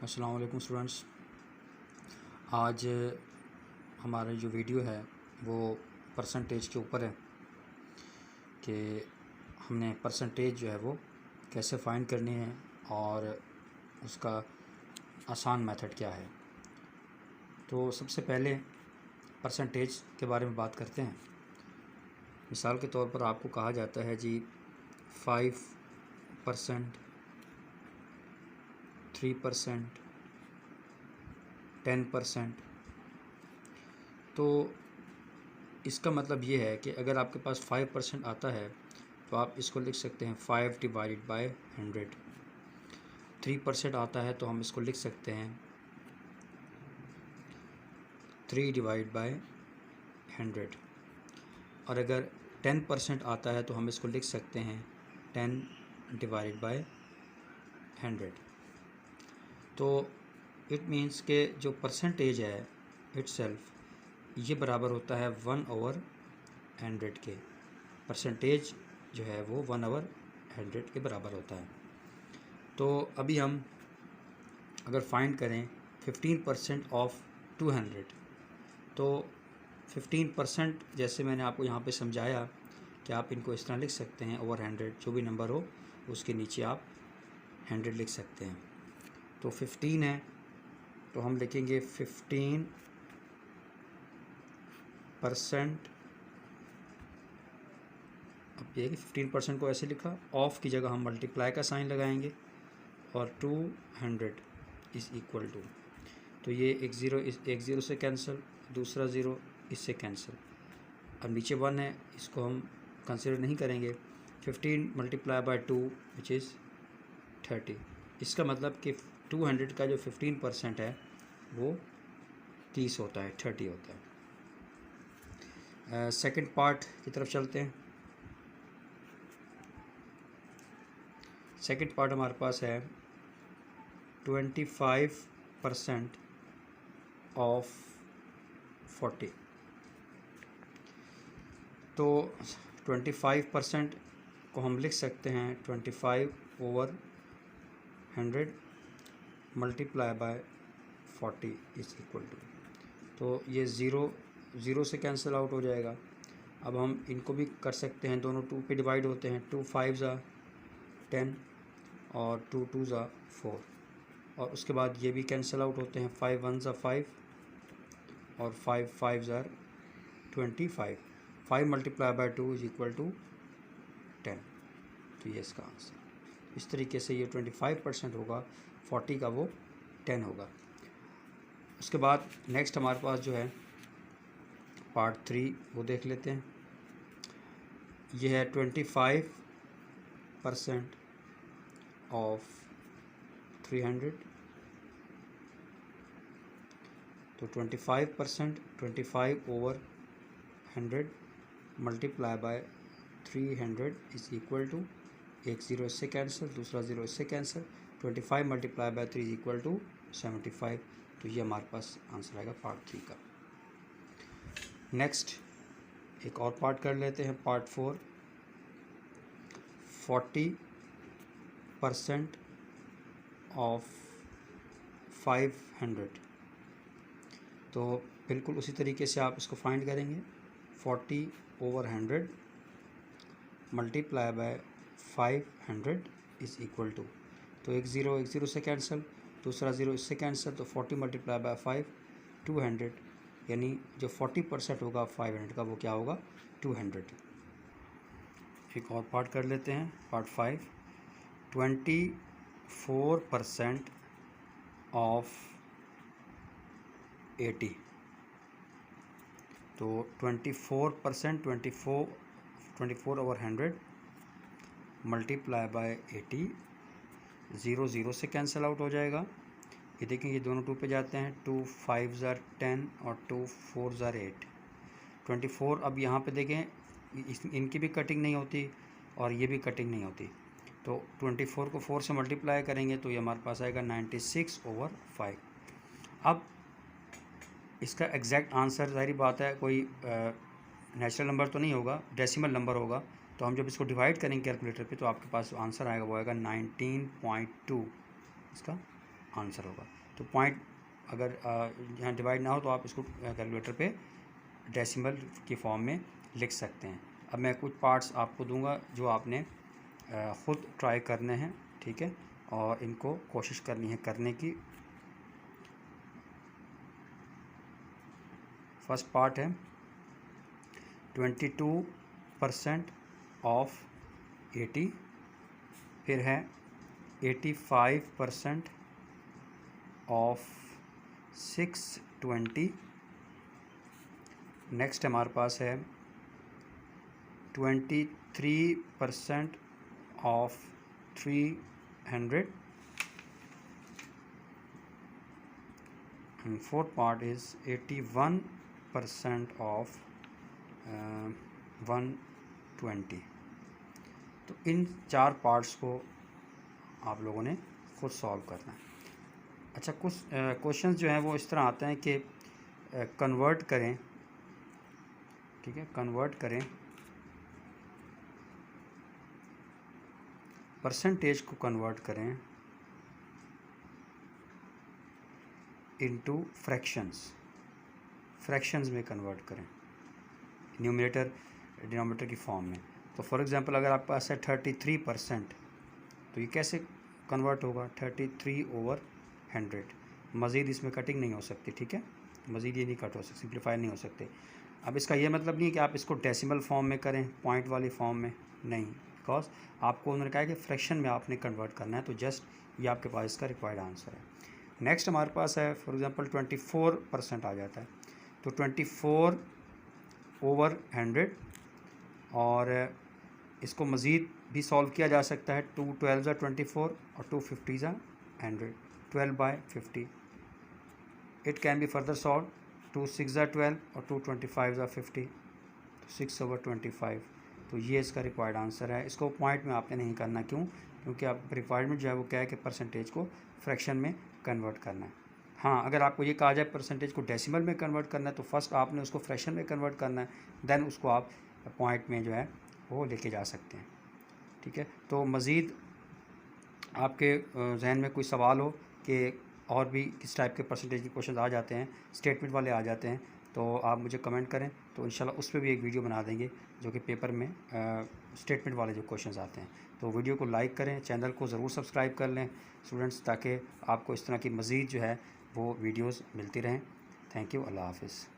अस्सलाम वालेकुम स्टूडेंट्स। आज हमारा जो वीडियो है वो परसेंटेज के ऊपर है कि हमने परसेंटेज जो है वो कैसे फाइंड करनी है और उसका आसान मेथड क्या है। तो सबसे पहले परसेंटेज के बारे में बात करते हैं। मिसाल के तौर पर आपको कहा जाता है जी 5%, 3%, 10%। तो इसका मतलब ये है कि अगर आपके पास 5% आता है तो आप इसको लिख सकते हैं 5 डिवाइडेड बाय 100। 3% आता है तो हम इसको लिख सकते हैं 3 डिवाइड बाय 100। और अगर 10% आता है तो हम इसको लिख सकते हैं 10 डिवाइडेड बाय 100। तो इट मीन्स के जो परसेंटेज है इटसेल्फ ये बराबर होता है 1/100 के। परसेंटेज जो है वो 1/100 के बराबर होता है। तो अभी हम अगर फाइंड करें 15% ऑफ 200 तो 15% जैसे मैंने आपको यहाँ पे समझाया कि आप इनको इस तरह लिख सकते हैं ओवर 100, जो भी नंबर हो उसके नीचे आप 100 लिख सकते हैं। तो 15 है तो हम लिखेंगे 15%। अब ये कि 15% को ऐसे लिखा, ऑफ की जगह हम मल्टीप्लाई का साइन लगाएंगे और 200 इज़ इक्वल टू, तो ये एक ज़ीरो से कैंसिल, दूसरा ज़ीरो इससे कैंसिल। अब नीचे 1 है, इसको हम कंसिडर नहीं करेंगे। 15 मल्टीप्लाई बाय 2 विच इज़ 30। इसका मतलब कि 200 का जो 15% है वो 30 होता है, 30 होता है। सेकंड पार्ट की तरफ चलते हैं। सेकंड पार्ट हमारे पास है 25% ऑफ 40। तो 25% को हम लिख सकते हैं 25/100 multiply by 40 is equal to, तो ये ज़ीरो से कैंसिल आउट हो जाएगा। अब हम इनको भी कर सकते हैं, दोनों 2 पे डिवाइड होते हैं। 2 5 ज़ा 10 और 2 2 ज़ा 4, और उसके बाद ये भी कैंसिल आउट होते हैं। 5 1 ज़ा 5 और 5 5 ज़ा 25। 5 multiply by 2 is equal to 10। तो ये इसका आंसर। इस तरीके से ये 25% होगा, 40 का वो 10 होगा। उसके बाद नेक्स्ट हमारे पास जो है पार्ट 3 वो देख लेते हैं। ये है 25% ऑफ 300। तो 25% 25/100 multiply by 300 is equal to, एक ज़ीरो इससे कैंसिल, दूसरा ज़ीरो इससे cancel. 25 multiply by 3 is equal to 75। तो ये हमारे पास आंसर आएगा पार्ट 3 का। नेक्स्ट एक और पार्ट कर लेते हैं, पार्ट 4। 40% ऑफ 500। तो बिल्कुल उसी तरीके से आप इसको फाइंड करेंगे। 40/100 multiply by 500 is equal to, तो एक ज़ीरो से कैंसिल, दूसरा ज़ीरो इससे कैंसिल। तो 40 मल्टीप्लाई बाय 5 200, यानी जो 40% होगा 500 का वो क्या होगा 200। एक और पार्ट कर लेते हैं, पार्ट 5। 24% ऑफ 80। तो 24% 24/100 मल्टीप्लाई बाय 80, ज़ीरो से कैंसिल आउट हो जाएगा। ये देखें, ये दोनों 2 पे जाते हैं। 2 5 ज़ा 10 और 2 4 ज़ा 8। 24 अब यहाँ पे देखें इनकी भी कटिंग नहीं होती और ये भी कटिंग नहीं होती। तो 24 को 4 से मल्टीप्लाई करेंगे तो ये हमारे पास आएगा 96/5। अब इसका एग्जैक्ट आंसर जाहिर बात है कोई नेचुरल नंबर तो नहीं होगा, डेसिमल नंबर होगा। तो हम जब इसको डिवाइड करेंगे कैलकुलेटर पे तो आपके पास आंसर आएगा वो आएगा 19.2 इसका आंसर होगा। तो पॉइंट अगर यहाँ डिवाइड ना हो तो आप इसको कैलकुलेटर पे डेसिमल की फॉर्म में लिख सकते हैं। अब मैं कुछ पार्ट्स आपको दूंगा जो आपने ख़ुद ट्राई करने हैं, ठीक है, और इनको कोशिश करनी है करने की। फर्स्ट पार्ट है 22% ऑफ 80, फिर है 85% ऑफ 620, नेक्स्ट हमारे पास है 23% of 300, and fourth part is 81% of 120। तो इन 4 पार्ट्स को आप लोगों ने खुद सॉल्व करना है। अच्छा, कुछ क्वेश्चंस जो हैं वो इस तरह आते हैं कि कन्वर्ट करें, ठीक है, कन्वर्ट करें परसेंटेज को कन्वर्ट करें इनटू फ्रैक्शंस में कन्वर्ट करें, न्यूमरेटर डिनोमिनेटर की फॉर्म में। तो फॉर एग्जांपल अगर आपके पास है 33%, तो ये कैसे कन्वर्ट होगा 33/100। मज़ीद इसमें कटिंग नहीं हो सकती, ठीक है, मज़ीद ये नहीं कट हो सकती, सिंप्लीफाई नहीं हो सकते। अब इसका ये मतलब नहीं है कि आप इसको डेसिमल फॉर्म में करें, पॉइंट वाली फॉर्म में नहीं, बिकॉज आपको उन्होंने कहा है कि फ्रैक्शन में आपने कन्वर्ट करना है। तो जस्ट ये आपके पास इसका रिक्वायर्ड आंसर है। नेक्स्ट हमारे पास है फॉर एग्जांपल 24% आ जाता है, तो 24/100, और इसको मज़ीद भी सॉल्व किया जा सकता है। 2 12 24 और 2 50 100, 12/50। It can be further solve 2 6 12 और 2 25 50, तो 6/25। तो ये इसका रिक्वायर्ड आंसर है। इसको पॉइंट में आपने नहीं करना, क्यों? क्योंकि आप रिक्वायरमेंट जो है वो क्या है कि परसेंटेज को फ्रैक्शन में कन्वर्ट करना है। हाँ, अगर आपको ये कहा जाए परसेंटेज को डेसिमल में कन्वर्ट करना है तो फर्स्ट आपने उसको फ्रैक्शन में कन्वर्ट करना है, देन उसको आप पॉइंट में जो है वो लेके जा सकते हैं, ठीक है। तो मज़ीद आपके जहन में कोई सवाल हो कि और भी किस टाइप के परसेंटेज के क्वेश्चन आ जाते हैं, स्टेटमेंट वाले आ जाते हैं, तो आप मुझे कमेंट करें, तो इंशाल्लाह उस पर भी एक वीडियो बना देंगे जो कि पेपर में स्टेटमेंट वाले जो क्वेश्चंस आते हैं। तो वीडियो को लाइक करें, चैनल को ज़रूर सब्सक्राइब कर लें स्टूडेंट्स, ताकि आपको इस तरह की मज़ीद जो है वो वीडियोज़ मिलती रहें। थैंक यू, अल्लाह हाफ़िज़।